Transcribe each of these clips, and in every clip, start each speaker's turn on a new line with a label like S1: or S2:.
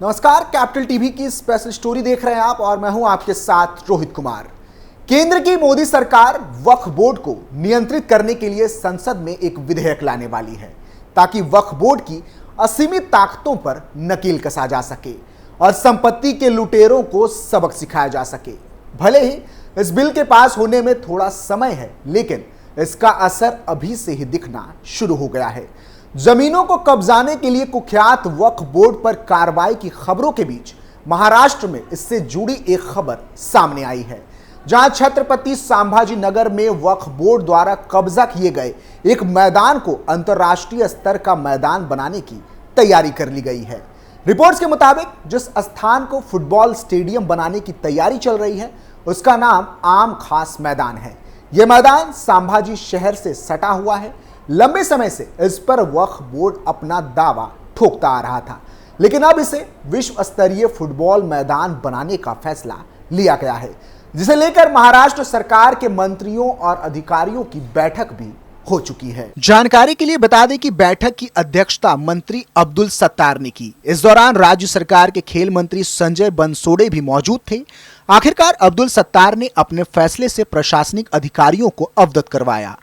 S1: नमस्कार, capital TV की special story देख रहे हैं आप और मैं हूं आपके साथ रोहित कुमार। केंद्र की मोदी सरकार वक्फ बोर्ड को नियंत्रित करने के लिए संसद में एक विधेयक लाने वाली है ताकि वक्फ बोर्ड की असीमित ताकतों पर नकेल कसा जा सके और संपत्ति के लुटेरों को सबक सिखाया जा सके। भले ही इस बिल के पास होने में थोड़ा समय है, लेकिन इसका असर अभी से ही दिखना शुरू हो गया है। जमीनों को कब्जाने के लिए कुख्यात वक्फ बोर्ड पर कार्रवाई की खबरों के बीच महाराष्ट्र में इससे जुड़ी एक खबर सामने आई है, जहां छत्रपति संभाजी नगर में वक्फ बोर्ड द्वारा कब्जा किए गए एक मैदान को अंतर्राष्ट्रीय स्तर का मैदान बनाने की तैयारी कर ली गई है। रिपोर्ट्स के मुताबिक जिस स्थान को फुटबॉल स्टेडियम बनाने की तैयारी चल रही है, उसका नाम आम खास मैदान है। यह मैदान संभाजी शहर से सटा हुआ है। लंबे समय से इस पर वक्फ बोर्ड अपना दावा ठोकता आ रहा था, लेकिन अब इसे विश्व स्तरीय फुटबॉल मैदान बनाने का फैसला लिया गया है, जिसे लेकर महाराष्ट्र सरकार के मंत्रियों और अधिकारियों की बैठक भी हो चुकी है। जानकारी के लिए बता दें कि बैठक की अध्यक्षता मंत्री अब्दुल सत्तार ने की। इस दौरान राज्य सरकार के खेल मंत्री संजय बनसोड़े भी मौजूद थे। आखिरकार अब्दुल सत्तार ने अपने फैसले से प्रशासनिक अधिकारियों को अवगत करवाया।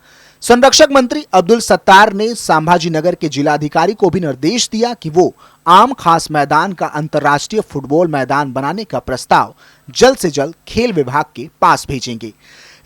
S1: संरक्षक मंत्री अब्दुल सत्तार ने संभाजी नगर के जिलाधिकारी को भी निर्देश दिया कि वो आम खास मैदान का अंतर्राष्ट्रीय फुटबॉल मैदान बनाने का प्रस्ताव जल्द से जल्द खेल विभाग के पास भेजेंगे।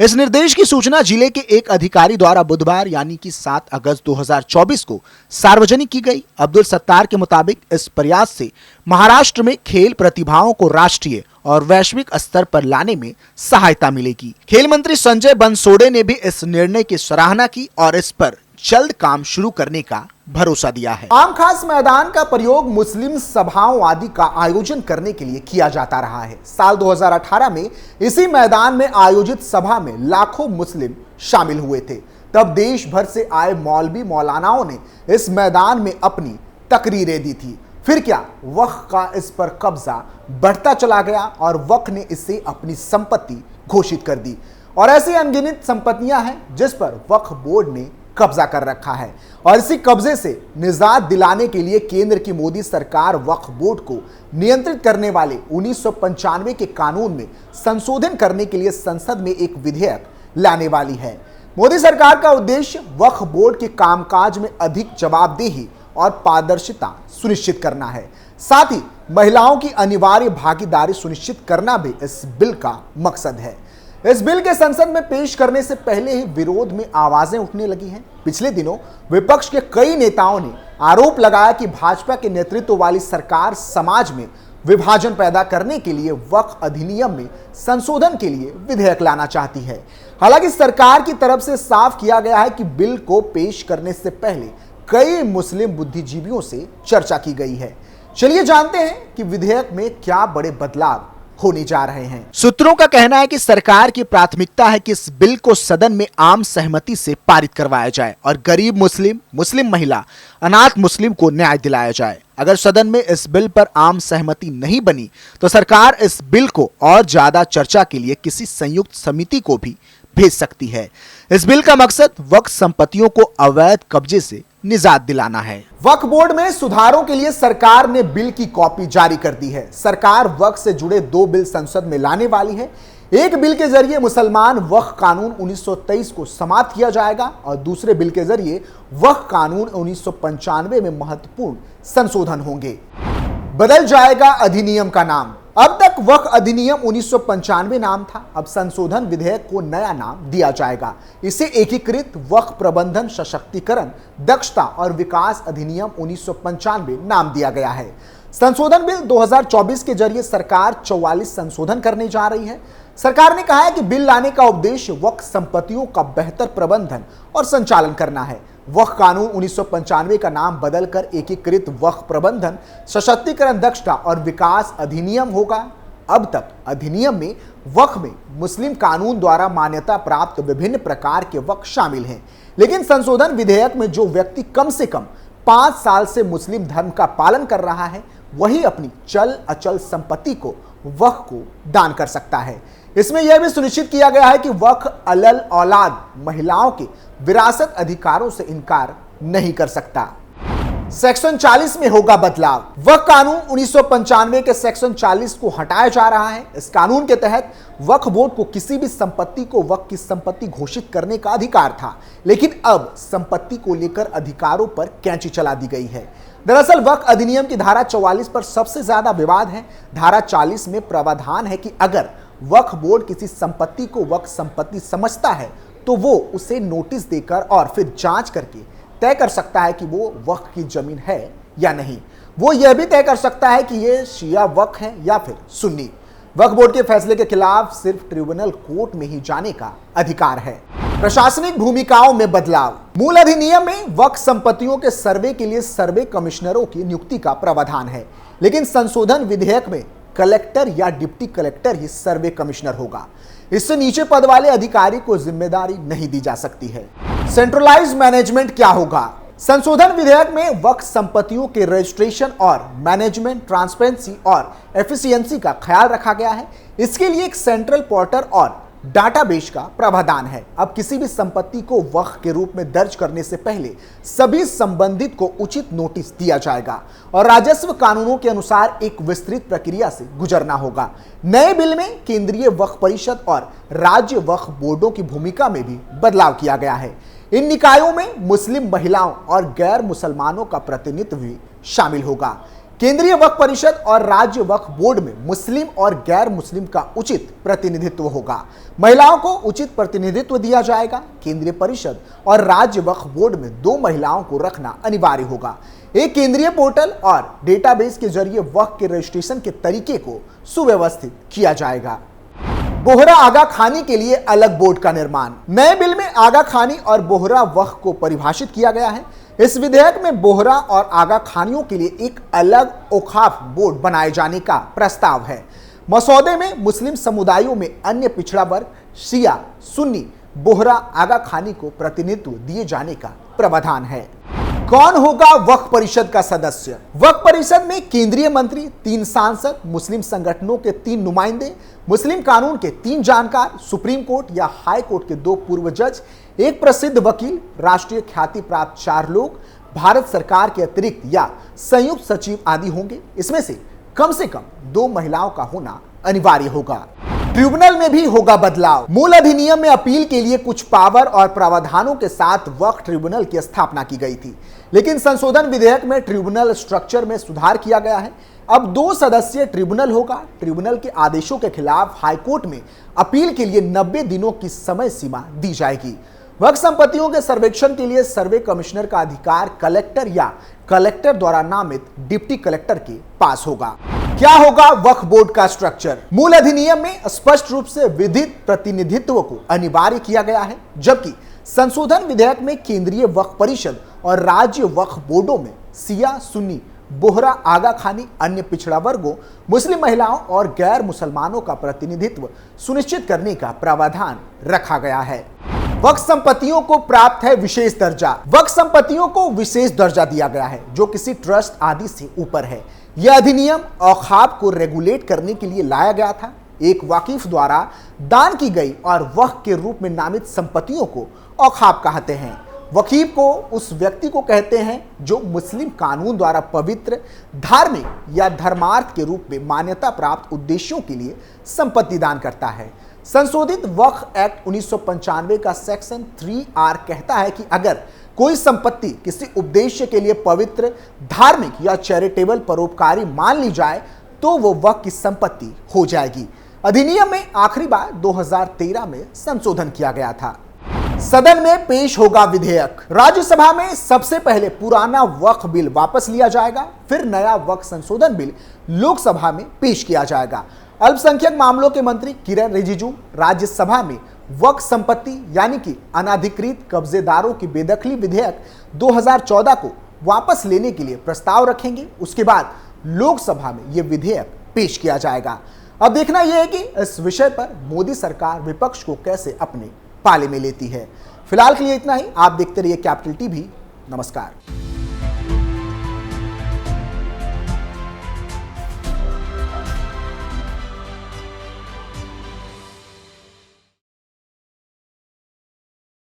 S1: इस निर्देश की सूचना जिले के एक अधिकारी द्वारा बुधवार यानी कि 7 अगस्त 2024 को सार्वजनिक की गई। अब्दुल सत्तार के मुताबिक इस प्रयास से महाराष्ट्र में खेल प्रतिभाओं को राष्ट्रीय और वैश्विक स्तर पर लाने में सहायता मिलेगी। खेल मंत्री संजय बनसोड़े ने भी इस निर्णय की सराहना की और इस पर जल्द काम शुरू करने का भरोसा दिया है। आम खास मैदान का प्रयोग मुस्लिम सभाओं आदि का आयोजन करने के लिए किया जाता रहा है। साल 2018 में इसी मैदान में आयोजित सभा में लाखों मुस्लिम शामिल हुए थे। तब देश भर से आए मौलवी मौलानाओं ने इस मैदान में अपनी तकरीरें दी थी। फिर क्या वक्फ का इस पर कब्जा बढ़ता चला गया और वक्फ ने इसे अपनी संपत्ति घोषित कर दी और ऐसी अनगिनत संपत्तियां हैं जिस पर वक्फ बोर्ड ने कब्जा कर रखा है। और इसी कब्जे से निजात दिलाने के लिए केंद्र की मोदी सरकार वक्फ बोर्ड को नियंत्रित करने वाले 1995 के कानून में संशोधन करने के लिए संसद में एक विधेयक लाने वाली है। मोदी सरकार का उद्देश्य वक्फ बोर्ड के कामकाज में अधिक जवाबदेही और पारदर्शिता सुनिश्चित करना है। साथ ही महिलाओं की अनिवार्य भागीदारी सुनिश्चित करना भी इस बिल का मकसद है। इस बिल के संसद में पेश करने से पहले ही विरोध में आवाजें उठने लगी हैं। पिछले दिनों विपक्ष के कई नेताओं ने आरोप लगाया कि भाजपा के नेतृत्व वाली सरकार समाज में विभाजन पैदा करने के लिए वक्फ अधिनियम में संशोधन के लिए विधेयक लाना चाहती है। हालांकि सरकार की तरफ से साफ किया गया है कि बिल को पेश करने से पहले कई मुस्लिम बुद्धिजीवियों से चर्चा की गई है। चलिए जानते हैं कि विधेयक में क्या बड़े बदलाव होने जा रहे हैं। सूत्रों का कहना है कि सरकार की प्राथमिकता है कि इस बिल को सदन में आम सहमति से पारित करवाया जाए और गरीब मुस्लिम, मुस्लिम महिला, अनाथ मुस्लिम को न्याय दिलाया जाए। अगर सदन में इस बिल पर आम सहमति नहीं बनी तो सरकार इस बिल को और ज्यादा चर्चा के लिए किसी संयुक्त समिति को भी भेज सकती है। इस बिल का मकसद वक्फ संपत्तियों को अवैध कब्जे से निजात दिलाना है। वक्फ बोर्ड में सुधारों के लिए सरकार ने बिल की कॉपी जारी कर दी है। सरकार वक्फ से जुड़े 2 बिल संसद में लाने वाली है। एक बिल के जरिए मुसलमान वक्फ कानून 1923 को समाप्त किया जाएगा और दूसरे बिल के जरिए वक्फ कानून 1995 में महत्वपूर्ण संशोधन होंगे। बदल जाएगा अधिनियम का नाम। अब तक वक्फ अधिनियम 1995 नाम था, अब संशोधन विधेयक को नया नाम दिया जाएगा। इसे एकीकृत वक्फ प्रबंधन सशक्तिकरण दक्षता और विकास अधिनियम 1995 नाम दिया गया है। संशोधन बिल 2024 के जरिए सरकार 44 संशोधन करने जा रही है। सरकार ने कहा है कि बिल लाने का उद्देश्य वक्फ संपत्तियों का बेहतर प्रबंधन और संचालन करना है। वक्फ कानून 1995 का नाम बदलकर एकीकृत वक्फ प्रबंधन सशक्तिकरण दक्षता और विकास अधिनियम होगा। अब तक अधिनियम में वक्फ में मुस्लिम कानून द्वारा मान्यता प्राप्त विभिन्न प्रकार के वक्फ शामिल हैं, लेकिन संशोधन विधेयक में जो व्यक्ति कम से कम 5 साल से मुस्लिम धर्म का पालन कर रहा है, वही अपनी चल अचल संपत्ति को वक्फ को दान कर सकता है। इसमें यह भी सुनिश्चित किया गया है कि वक्फ अलल औलाद महिलाओं के विरासत अधिकारों से इनकार नहीं कर सकता। सेक्शन 40 में होगा बदलाव। वक्फ कानून 1995 के सेक्शन 40 को हटाया जा रहा है। इस कानून के तहत वक्फ बोर्ड को किसी भी संपत्ति को वक्फ की संपत्ति घोषित करने का अधिकार था, लेकिन अब संपत्ति को लेकर अधिकारों पर कैंची चला दी गई है। दरअसल वक्फ अधिनियम की धारा 44 पर सबसे ज्यादा विवाद है। धारा 40 में प्रावधान है कि अगर वक्फ बोर्ड किसी संपत्ति को वक्फ संपत्ति समझता है तो वो उसे नोटिस देकर और फिर जांच करके तय कर सकता है कि वो वक्फ की जमीन है या नहीं। वो यह भी तय कर सकता है कि ये शिया वक्फ है या फिर सुन्नी। वक्फ बोर्ड के फैसले के खिलाफ सिर्फ ट्रिब्यूनल कोर्ट में ही जाने का अधिकार है। प्रशासनिक भूमिकाओं में बदलाव। मूल अधिनियम में वक्फ संपत्तियों के सर्वे के लिए सर्वे कमिश्नरों की नियुक्ति का प्रावधान है, लेकिन संशोधन विधेयक में कलेक्टर या डिप्टी कलेक्टर ही सर्वे कमिश्नर होगा। इससे नीचे पद वाले अधिकारी को जिम्मेदारी नहीं दी जा सकती है। सेंट्रलाइज्ड मैनेजमेंट क्या होगा? संशोधन विधेयक में वक्फ संपत्तियों के रजिस्ट्रेशन और मैनेजमेंट, ट्रांसपेरेंसी और एफिशिएंसी का ख्याल रखा गया है। इसके लिए एक सेंट्रल पोर्टल और डाटाबेस का प्रावधान है। अब किसी भी संपत्ति को वक्फ के रूप में दर्ज करने से पहले सभी संबंधित को उचित नोटिस दिया जाएगा और राजस्व कानूनों के अनुसार एक विस्तृत प्रक्रिया से गुजरना होगा। नए बिल में केंद्रीय वक्फ परिषद और राज्य वक्फ बोर्डों की भूमिका में भी बदलाव किया गया है। इन निकायों में मुस्लिम महिलाओं और गैर मुसलमानों का प्रतिनिधित्व भी शामिल होगा। केंद्रीय वक्फ परिषद और राज्य वक्फ बोर्ड में मुस्लिम और गैर मुस्लिम का उचित प्रतिनिधित्व होगा। महिलाओं को उचित प्रतिनिधित्व दिया जाएगा। केंद्रीय परिषद और राज्य वक्फ बोर्ड में 2 महिलाओं को रखना अनिवार्य होगा। एक केंद्रीय पोर्टल और डेटाबेस के जरिए वक्फ के रजिस्ट्रेशन के तरीके को सुव्यवस्थित किया जाएगा। बोहरा आगा खानी के लिए अलग बोर्ड का निर्माण। नए बिल में आगा खानी और बोहरा वक्फ को परिभाषित किया गया है। इस विधेयक में बोहरा और आगा खानियों के लिए एक अलग औखाफ बोर्ड बनाए जाने का प्रस्ताव है। मसौदे में मुस्लिम समुदायों में अन्य पिछड़ा वर्ग, शिया, सुन्नी, बोहरा आगा खानी को प्रतिनिधित्व दिए जाने का प्रावधान है। कौन होगा वक्फ परिषद का सदस्य? वक्फ परिषद में केंद्रीय मंत्री, 3 सांसद, मुस्लिम संगठनों के 3 नुमाइंदे, मुस्लिम कानून के 3 जानकार, सुप्रीम कोर्ट या हाई कोर्ट के 2 पूर्व जज, एक प्रसिद्ध वकील, राष्ट्रीय ख्याति प्राप्त 4 लोग, भारत सरकार के अतिरिक्त या संयुक्त सचिव आदि होंगे। इसमें से कम 2 महिलाओं का होना अनिवार्य होगा। ट्रिब्यूनल में भी होगा बदलाव। मूल अधिनियम में अपील के लिए कुछ पावर और प्रावधानों के साथ वक्फ ट्रिब्यूनल की स्थापना की गई थी, लेकिन संशोधन विधेयक में ट्रिब्यूनल स्ट्रक्चर में सुधार किया गया है। अब 2 सदस्यीय ट्रिब्यूनल होगा। ट्रिब्यूनल के आदेशों के खिलाफ हाईकोर्ट में अपील के लिए 90 दिनों की समय सीमा दी जाएगी। वक्फ संपत्तियों के सर्वेक्षण के लिए सर्वे कमिश्नर का अधिकार कलेक्टर या कलेक्टर द्वारा नामित डिप्टी कलेक्टर के पास होगा। क्या होगा वक्फ बोर्ड का स्ट्रक्चर? मूल अधिनियम में स्पष्ट रूप से विधिक प्रतिनिधित्व को अनिवार्य किया गया है, जबकि संशोधन विधेयक में केंद्रीय वक्फ परिषद और राज्य वक्फ बोर्डों में सिया, सुन्नी, बोहरा आगा खानी, अन्य पिछड़ा वर्गों, मुस्लिम महिलाओं और गैर मुसलमानों का प्रतिनिधित्व सुनिश्चित करने का प्रावधान रखा गया है। वक्फ संपत्तियों को प्राप्त है विशेष दर्जा। वक्फ संपत्तियों को विशेष दर्जा दिया गया है जो किसी ट्रस्ट आदि से ऊपर है। यह अधिनियम औखाफ को रेगुलेट करने के लिए लाया गया था। एक वाकिफ द्वारा दान की गई और वक्फ के रूप में नामित संपत्तियों को औखाफ कहते हैं। वकीफ को उस व्यक्ति को कहते हैं जो मुस्लिम कानून द्वारा पवित्र, धार्मिक या धर्मार्थ के रूप में मान्यता प्राप्त उद्देश्यों के लिए संपत्ति दान करता है। संशोधित वक्फ एक्ट 1995 का सेक्शन 3R कहता है कि अगर कोई संपत्ति किसी उद्देश्य के लिए पवित्र, धार्मिक या चैरिटेबल परोपकारी मान ली जाए तो वो वक्फ की संपत्ति हो जाएगी। अधिनियम में आखिरी बार 2013 में संशोधन किया गया था। सदन में पेश होगा विधेयक। राज्यसभा में सबसे पहले पुराना वक्फ बिल वापस लिया जाएगा, फिर नया वक्फ संशोधन बिल लोकसभा में पेश किया जाएगा। अल्पसंख्यक मामलों के मंत्री किरण रिजिजू राज्यसभा में वक्फ संपत्ति यानी कि अनाधिकृत कब्जेदारों की बेदखली विधेयक 2014 को वापस लेने के लिए प्रस्ताव रखेंगे। उसके बाद लोकसभा में यह विधेयक पेश किया जाएगा। अब देखना यह है कि इस विषय पर मोदी सरकार विपक्ष को कैसे अपने पाले में लेती है। फिलहाल के लिए इतना ही। आप देखते रहिए कैपिटल टीवी। नमस्कार।